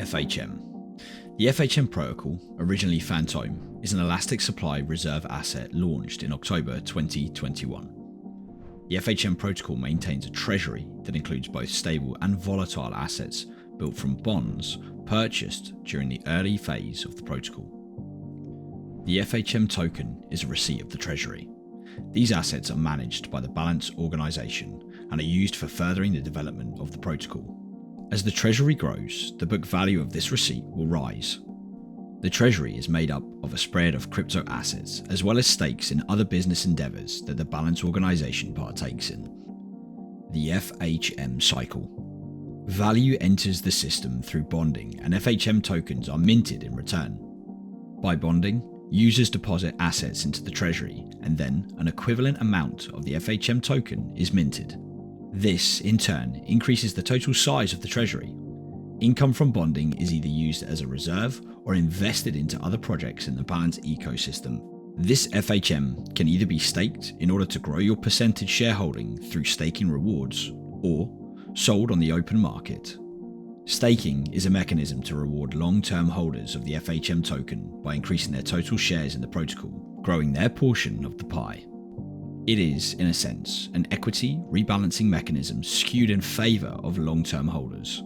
FHM. The FHM protocol, originally Phantom, is an elastic supply reserve asset launched in October 2021. The FHM protocol maintains a treasury that includes both stable and volatile assets built from bonds purchased during the early phase of the protocol. The FHM token is a receipt of the treasury. These assets are managed by the Balance organization and are used for furthering the development of the protocol. As the treasury grows, the book value of this receipt will rise. The treasury is made up of a spread of crypto assets as well as stakes in other business endeavors that the Balance organization partakes in. The FHM cycle. Value enters the system through bonding, and FHM tokens are minted in return. By bonding, users deposit assets into the treasury, and then an equivalent amount of the FHM token is minted. This, in turn, increases the total size of the treasury. Income from bonding is either used as a reserve or invested into other projects in the Balance ecosystem. This FHM can either be staked in order to grow your percentage shareholding through staking rewards, or sold on the open market. Staking is a mechanism to reward long-term holders of the FHM token by increasing their total shares in the protocol, growing their portion of the pie. It is, in a sense, an equity rebalancing mechanism skewed in favour of long-term holders.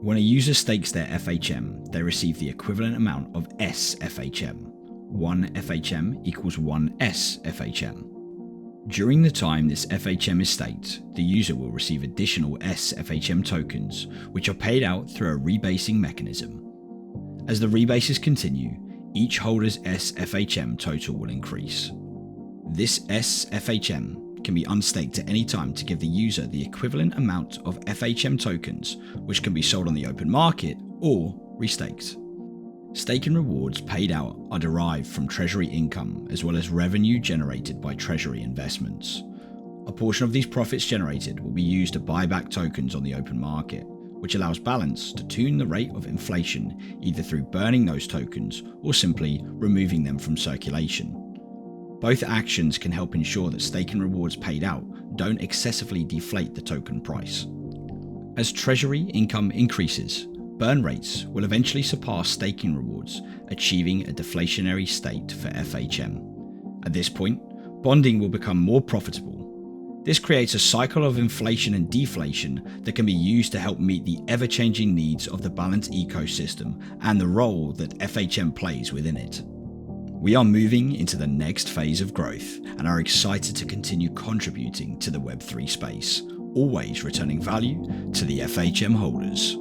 When a user stakes their FHM, they receive the equivalent amount of SFHM. 1 FHM equals 1 SFHM. During the time this FHM is staked, the user will receive additional SFHM tokens, which are paid out through a rebasing mechanism. As the rebases continue, each holder's SFHM total will increase. This SFHM can be unstaked at any time to give the user the equivalent amount of FHM tokens, which can be sold on the open market or restaked. Staking rewards paid out are derived from treasury income as well as revenue generated by treasury investments. A portion of these profits generated will be used to buy back tokens on the open market, which allows Balance to tune the rate of inflation either through burning those tokens or simply removing them from circulation. Both actions can help ensure that staking rewards paid out don't excessively deflate the token price. As treasury income increases, burn rates will eventually surpass staking rewards, achieving a deflationary state for FHM. At this point, bonding will become more profitable. This creates a cycle of inflation and deflation that can be used to help meet the ever-changing needs of the Balance ecosystem and the role that FHM plays within it. We are moving into the next phase of growth and are excited to continue contributing to the Web3 space, always returning value to the FHM holders.